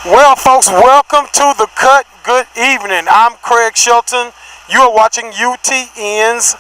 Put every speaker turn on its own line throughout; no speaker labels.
Well, folks, welcome to the Cut. Good evening. I'm Craig Shelton. You are watching UTN's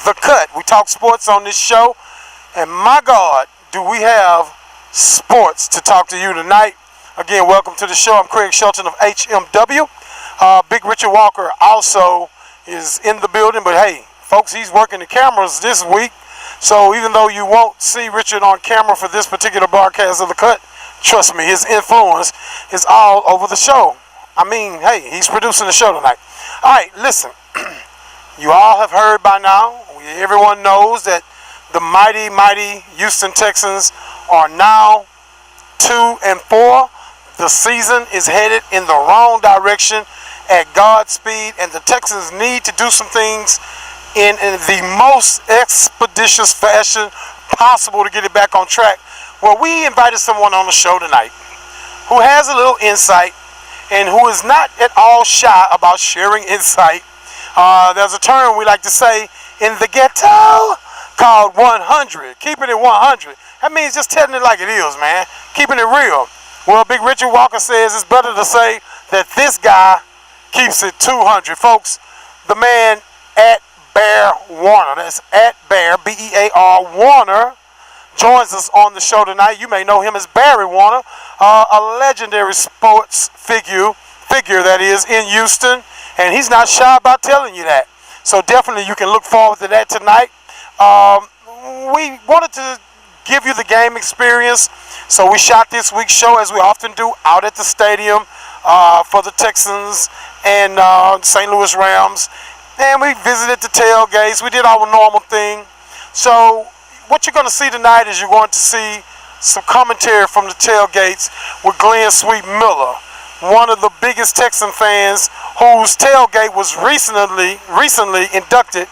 The Cut. We talk sports on this show, and my God, do we have sports to talk to you tonight. Again, welcome to the show. I'm Craig Shelton of HMW. Big Richard Walker also is in the building, but hey, folks, he's working the cameras this week. So even though you won't see Richard on camera for this particular broadcast of The Cut, trust me, his influence is all over the show. I mean, hey, he's producing the show tonight. All right, listen. You all have heard by now. Everyone knows that the mighty Houston Texans are now 2-4. The season is headed in the wrong direction at Godspeed, and the Texans need to do some things in the most expeditious fashion possible to get it back on track. Well, we invited someone on the show tonight who has a little insight and who is not at all shy about sharing insight. There's a term we like to say in the ghetto called 100. Keeping it 100. That means just telling it like it is, man. Keeping it real. Well, Big Richard Walker says it's better to say that this guy keeps it 200. Folks, the man at Bear Warner, that's at Bear, B-E-A-R, Warner, joins us on the show tonight. You may know him as Barry Warner, a legendary sports figure that is in Houston, and he's not shy about telling you that. So definitely you can look forward to that tonight. We wanted to give you the game experience, so we shot this week's show, as we often do, out at the stadium for the Texans and St. Louis Rams. And we visited the tailgates. We did our normal thing. So what you're going to see tonight is you're going to see some commentary from the tailgates with Glenn Sweet Miller, one of the biggest Texan fans whose tailgate was recently inducted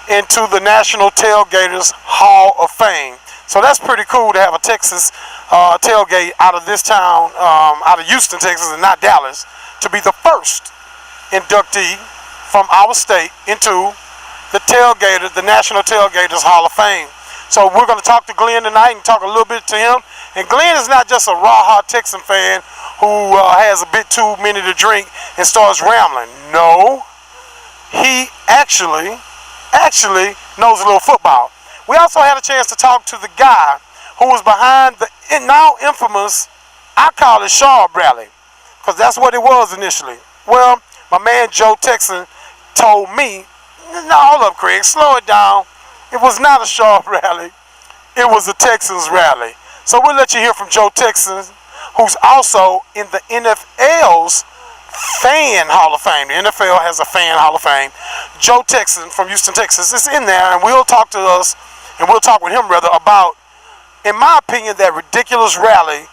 into the National Tailgaters Hall of Fame. So that's pretty cool to have a Texas tailgate out of this town, out of Houston, Texas, and not Dallas, to be the first inductee from our state into the National Tailgaters Hall of Fame. So we're going to talk to Glenn tonight and talk a little bit to him. And Glenn is not just a raw Texan fan who has a bit too many to drink and starts rambling. No, he actually knows a little football. We also had a chance to talk to the guy who was behind the now infamous, I call it Sharp Rally, because that's what it was initially. Well, my man Joe Texan told me, no, hold up, Craig, slow it down. It was not a Sharp rally. It was a Texans rally. So we'll let you hear from Joe Texan, who's also in the NFL's Fan Hall of Fame. The NFL has a Fan Hall of Fame. Joe Texan from Houston, Texas is in there, and we'll talk with him rather about, in my opinion, that ridiculous rally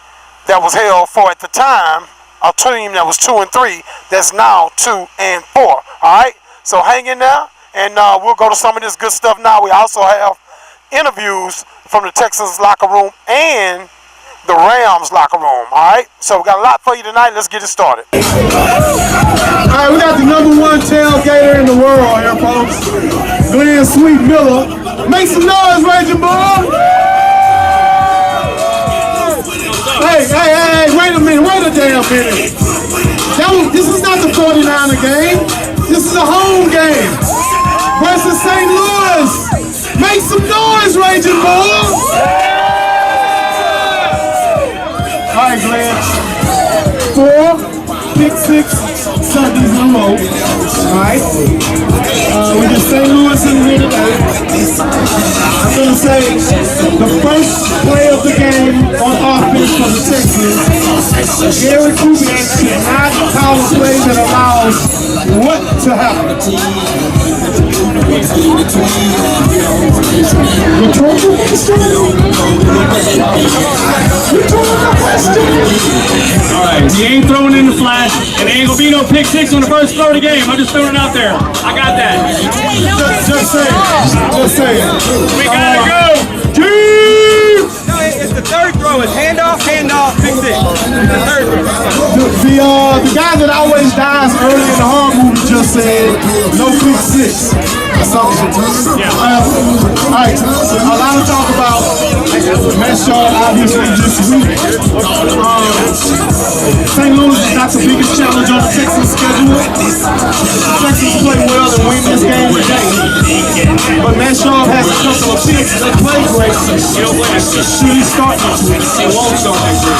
that was held for, at the time, a team that was 2-3 that's now 2-4. All right? So hang in there, and we'll go to some of this good stuff now. We also have interviews from the Texans locker room and the Rams locker room. All right? So we got a lot for you tonight. Let's get it started. All right, we got the #1 tailgater in the world here, folks. Glenn Sweet Miller. Make some noise, Raging Bull. Hey, wait a minute, wait a damn minute. This is not the 49er game. This is a home game versus St. Louis. Make some noise, Raging Bull. All right, Glenn. 4 pick 6 Sundays in a row. All right. We get St. Louis in the middle. I'm going to say the first play of the game on offense for the Texans, Gary Kubiak should not call a play that allows what to happen? Rhetorical question? Rhetorical question?
Alright, he ain't throwing in the flash, and there ain't gonna be no pick 6 on the first throw of the game. I'm just throwing it out there. I got that.
Just say it. Just say it.
We gotta go!
No, it's the third throw. It's handoff, pick 6. It's the third throw.
The guy that always dies early in the horror movie just said, no pick 6.
Yeah.
All right, a lot of talk about Mesh obviously this week.
St. Louis is not the biggest challenge on the Texans schedule. The Texans play well and win this game today. But Matt Schaub has a couple of picks that play great. Should he start next week?
He won't start next week.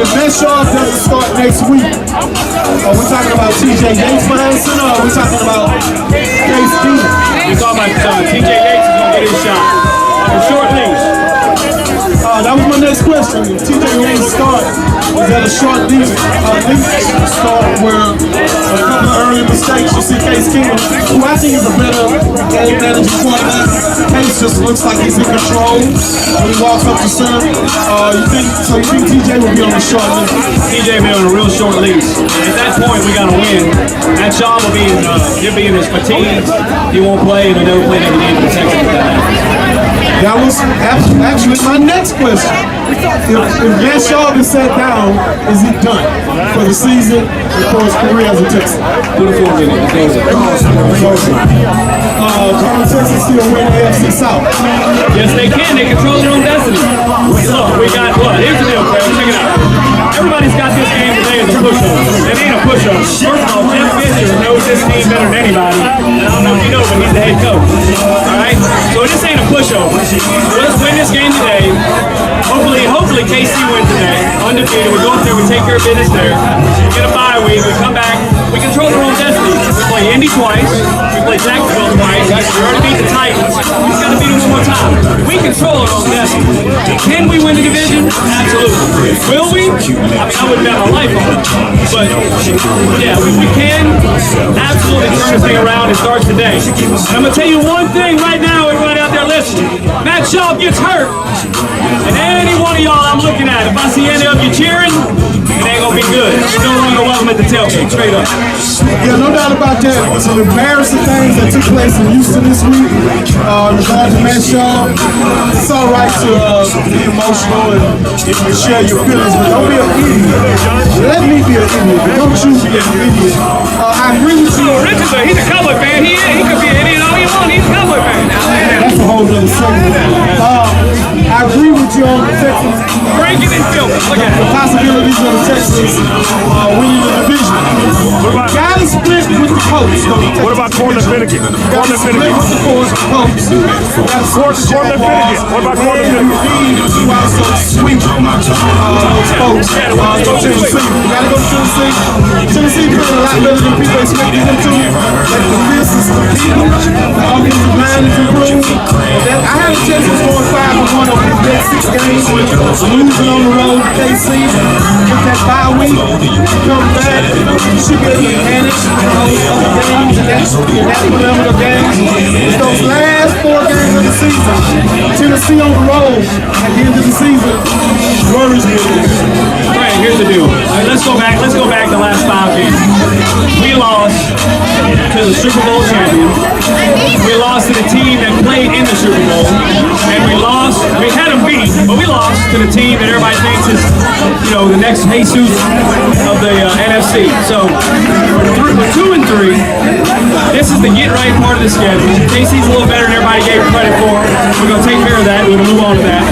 If Matt Schaub doesn't start next week, are we talking about TJ Yates behind center, or are we talking about Case Keenum?
We're talking about TJ Yates is going to get his shot on a short leash.
That was my next question. If TJ Yates start, is that a short leash start where a couple of early mistakes, you see Case Keenum, who I think is a better game manager quarterback. Case just looks like he's in control when he walks up to center. You think TJ will be on a short leash?
TJ will be on a real short leash. At that point, we got to win. That Schaub will be he'll be in his fatigue. He won't play, and he'll never play another game in the Texans if that happens.
That was actually my next question. If Matt Schaub is sat down, is he done for the season and for his career as a Texan?
Put a 4 minute.
Can Texans still win the AFC South?
Yes, they can. They control their own destiny. Look, we got what? Here's the deal, Craig. Check it out. Everybody's got this game today as a push-over. It ain't a push-over. First of all, Jeff Fisher knows this team better than anybody. And I don't know if you know, but he's the head coach. All right? So this ain't a pushover. Let's win this game today. Hopefully KC wins today. Undefeated. We go up there. We take care of business there. We get a bye week. We come back. We control our own destiny. We play Indy twice. We play Jacksonville twice. We already beat the Titans. We just got to beat them one more time. We control our own destiny. Can we win the division? Absolutely. Will we? I mean, I wouldn't bet my life on it. But, yeah, we can absolutely turn this thing around. It starts today. And I'm going to tell you one thing right now, everybody out there listening. Matt Schaub gets hurt. And any one of y'all I'm looking at, if I see any of you cheering, it ain't going to be good. No longer welcome at the tailgate. Straight up.
Yeah, no doubt about that. Some embarrassing things that took place in Houston this week regarding Matt Schaub. It's all right to be emotional and share your feelings, but don't be an idiot. Let me be an idiot, but don't you be an idiot. I agree with you.
Richard's he's a Cowboy fan. He could be an idiot all he wants. He's a Cowboy fan.
That's a whole other segment. I agree with you on the Texans.
Breaking and filming. Look at
the possibilities of the Texans winning the division. Gotta split with the Colts.
What about Corner Finnegan?
Gotta split with the Colts.
Corner Finnegan. What about Corner Finnegan?
You also sweep those folks. Go Tennessee. You gotta go to Tennessee. Tennessee playing a lot better than people expected them to. Like the fist is competing. The offensive line is improved. I had the Texans going 5-1 over the next 6 games. Losing on the road to KC. Get that bye week. Come back. You should get the advantage in those other games and that whatever the games. It's those last 4 games of the season. Tennessee on the road at the end of the season worries me.
Right, here's the deal. Let's go back the last 5 games. We lost to the Super Bowl champion. We lost to the team that played in the Super Bowl. And we had them beat, but we lost to the team that everybody thinks is, the next Jesus of the NFC. So, we're 2-3. This is the get right part of the schedule. KC's a little better than everybody gave credit for. We're going to take care of that. We're going to move on to that.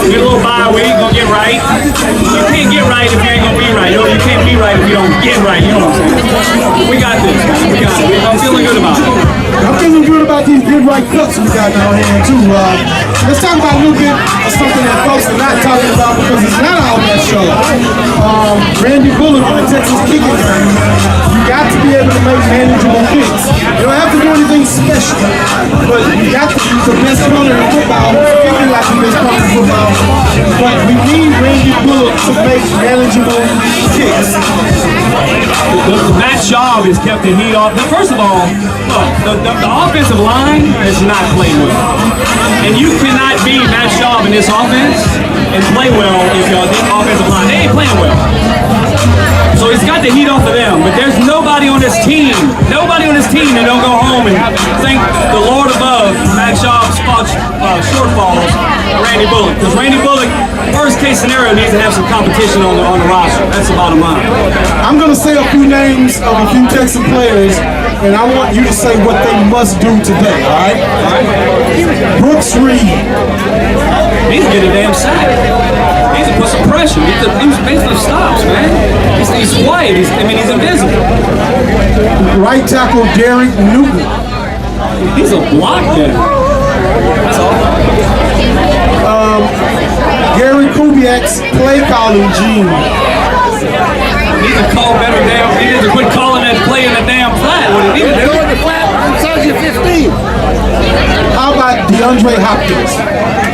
We get a little bye week. Going to get right. You can't get right if you ain't going to be right. You can't be right if you don't get right. You know what I'm saying? We got this. We got it. I'm feeling good about it.
I'm feeling good about these good right cuts we got in our hand too. Let's talk about a little bit of something that folks are not talking about because it's not all that show. Randy Bullock on the Texas kicking game. You got to be able to make manageable kicks. You don't have to do anything special, but you got to be the best punter in football. Kicking like the best punter in football. But we need Randy Bullock to make manageable kicks.
Matt Schaub has kept the heat off. First of all, look, the offensive line is not playing well. And you cannot beat Matt Schaub in this offense and play well if the offensive line, they ain't playing well. So he's got the heat off of them, but there's nobody on this team that don't go home and thank the Lord above Matt Schaub's shortfalls Randy Bullock. Because Randy Bullock, worst case scenario, needs to have some competition on the roster. That's the bottom line.
I'm going to say a few names of a few Texan players, and I want you to say what they must do today, all right? Brooks Reed.
He's getting a damn sack. He's to put some pressure. He was basically he's white. He's invisible.
Right tackle Derek Newton.
He's a block getter. That's all.
Gary Kubiak's play calling gene.
He needs to call better damn. He needs to quit calling that play in the damn flat. What did he do?
The flat on Sergeant 15.
How about DeAndre Hopkins?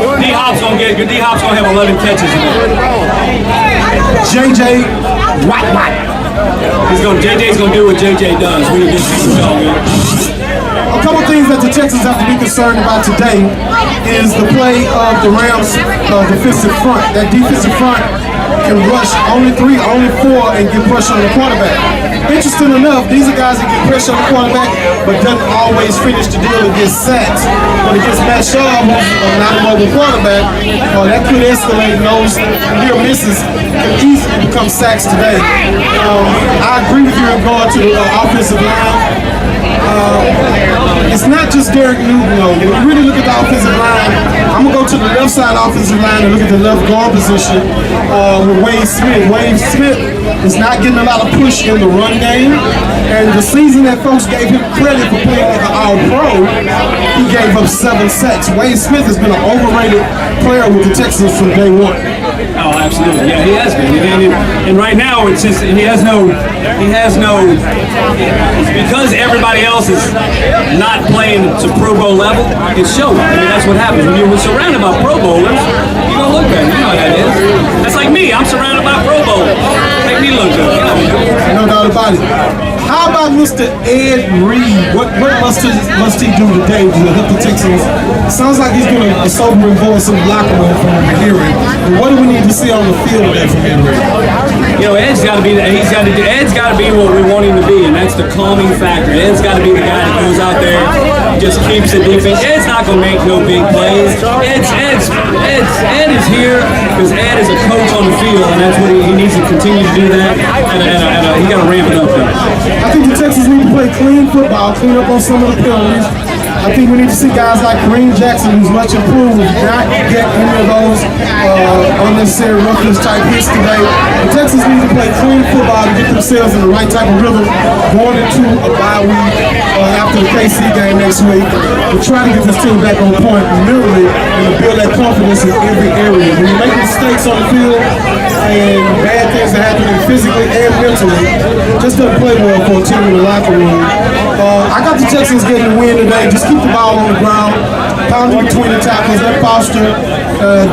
D-Hop's gonna have 11 catches in there.
JJ Watt.
JJ's gonna do what JJ does. We just
A couple things that the Texans have to be concerned about today is the play of the Rams' defensive front. That defensive front can rush only 3, only 4, and get pressure on the quarterback. Interesting enough, these are guys that get pressure on the quarterback, but doesn't always finish the deal and get sacks. When it gets Matt Shaw, who's not a mobile quarterback, that could escalate. Those near misses can easily become sacks today. I agree with you in regard to the offensive line. It's not just Derek Newton, though. When you really look at the offensive line, I'm going to go to the left side offensive line and look at the left guard position with Wade Smith. Wade Smith is not getting a lot of push in the run game. And the season that folks gave him credit for playing like an all-pro, he gave up 7 sacks. Wade Smith has been an overrated player with the Texans from day one.
Oh, absolutely. Yeah, he has been. And right now, it's just he has no. Because everybody else is not playing to Pro Bowl level, it's showing. That's what happens when you're surrounded by Pro Bowlers. You gonna look good. You know how that is. That's like me. I'm surrounded by Pro Bowlers. Make me look good. You know.
No doubt about it. How about Mr. Ed Reed? What must he do today to help the Texans? Sounds like he's going to sobering voice in the locker room from hearing. But what do we need to see on the field today from Ed Reed?
Ed's got to be. Ed's got to be what we want him to be, and that's the calming factor. Ed's got to be the guy that goes out there, just keeps the defense. Ed's not going to make no big plays. Ed is here because Ed is a coach on the field, and that's what he needs to continue to do that. And he got to ramp it up there.
I think the Texans need to play clean football, clean up on some of the penalties. I think we need to see guys like Kareem Jackson, who's much improved, not get any of those unnecessary roughness type hits today. The Texans need to play clean football to get themselves in the right type of rhythm going into a bye week after the KC game next week. We're trying to get this team back on point mentally and to build that confidence in every area. When you make mistakes on the field and bad things are happening physically and mentally, just doesn't play well for a team in the locker room. I got the Texans getting the win today. Just keep the ball on the ground, pound it between the tackles, let Foster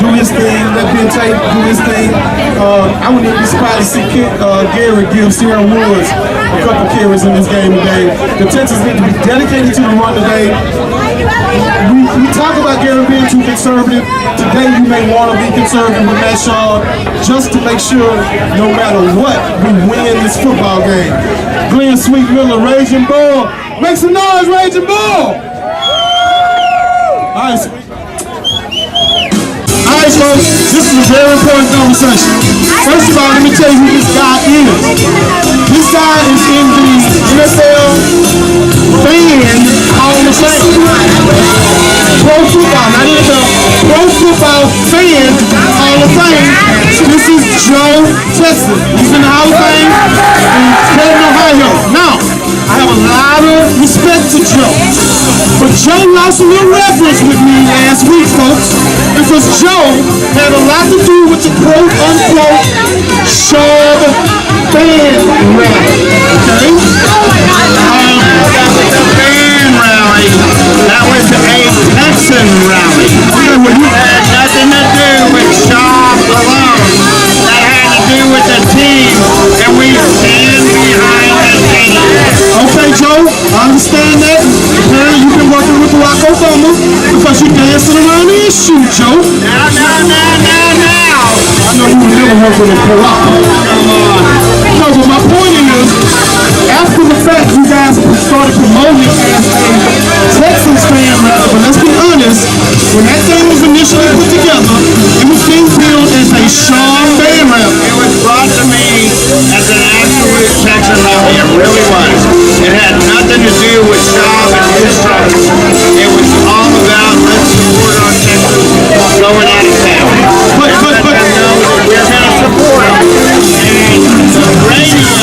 do his thing, let Ben Tate do his thing. I wouldn't even be surprised to see Gary give Sierra Woods a couple carries in this game today. The Texans need to be dedicated to the run today. We talk about Gary being too conservative. Today you may want to be conservative with Matt Shaw just to make sure no matter what, we win this football game. Glenn Sweet Miller, Raging Bull. Make some noise, Raging Bull! All right, folks, this is a very important conversation. First of all, let me tell you who this guy is. This guy is in the NFL fan Hall of Fame. Pro football, not NFL, Pro Football Fan Hall of Fame. This is Joe Texas. He's in the Hall of Fame in Cleveland, Ohio. Now, I have a lot of respect for Joe. But Joe lost a little reference with me last week, folks, because Joe had a lot to do with the quote-unquote Shaw fan rally, okay? That was the fan rally. That was a Texan rally. It had nothing to do with Shaw alone. That had to do with the team, and we stand behind the team. Okay, Joe, I understand that. Apparently you've been working with Barack Obama because you're dancing around the issue, Joe. Now. I know you never worked with Barack. Come on. No, but my point is, after the fact, you guys started promoting it as a Texans fan rally, but let's be honest, when that thing was initially put together, it was being billed as a Sean fan rally.
It was brought to me as an absolute Texan rally. It really was. It had nothing to do with Shaw and his struggles. It was all about let's support our Texans going out of town. But know that we're going to support them. And the radio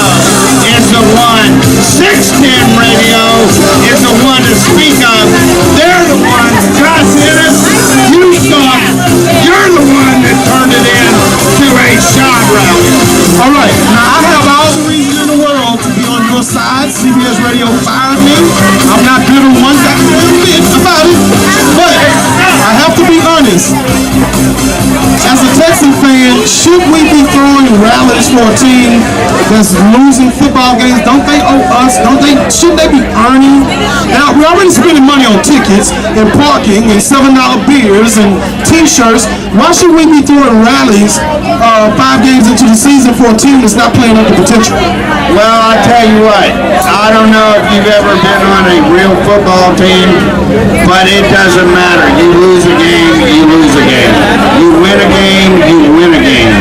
All right, now I have all the reason in the world to be on your side. CBS Radio fired me. I'm not bitter one goddamn bit about it, but I have to be honest. As a Texan fan, should we be throwing rallies for a team that's losing football games? Don't they owe us? Shouldn't they be earning? Now, we're already spending money on tickets and parking and $7 beers and t-shirts. Why should we be throwing rallies 5 games into the season for a team that's not playing up to potential?
Well, I tell you what, I don't know if you've ever been on a real football team, but it doesn't matter. You lose a game, you lose a game. You win a game, you win a game.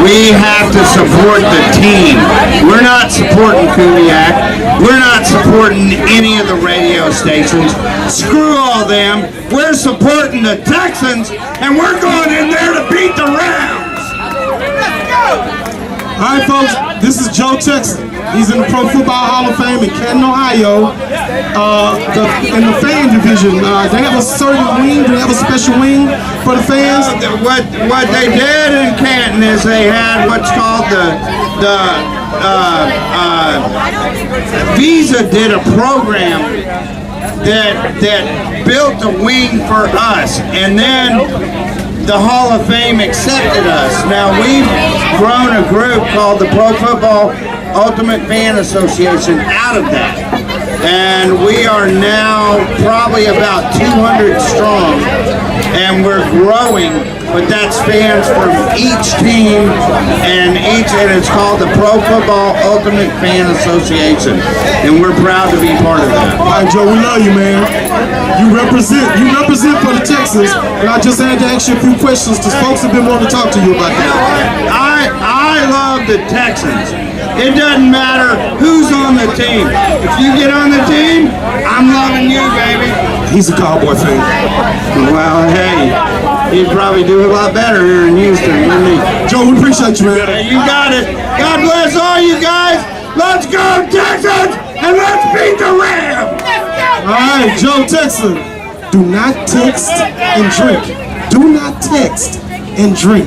We have to support the team. We're not supporting Kubiak. We're not supporting any of the radio stations. Screw all them. We're supporting the Texans, and we're going in there to beat the Rams.
All right, folks, this is Joe Texan. He's in the Pro Football Hall of Fame in Canton, Ohio. In the fan division, they have a certain wing. Do they have a special wing for the fans?
What they did in Canton is they had what's called Visa did a program that built a wing for us, and then the Hall of Fame accepted us. Now we've grown a group called the Pro Football Ultimate Fan Association out of that. And we are now probably about 200 strong, and we're growing, but that's fans from each team and it's called the Pro Football Ultimate Fan Association, and we're proud to be part of that.
All right, Joe, we love you, man. You represent for the Texans, and I just had to ask you a few questions because folks have been wanting to talk to you about that.
I love the Texans. It doesn't matter who's on the team. If you get on the team, I'm loving you, baby.
He's a Cowboy fan.
Well, hey, he'd probably do a lot better here in Houston, wouldn't he?
Joe, we appreciate you, man.
You got it. God bless all you guys. Let's go, Texans, and let's beat the Rams.
All right, Joe Texan. Do not text and drink. Do not text and drink.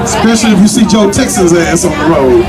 Especially if you see Joe Texan's ass on the road.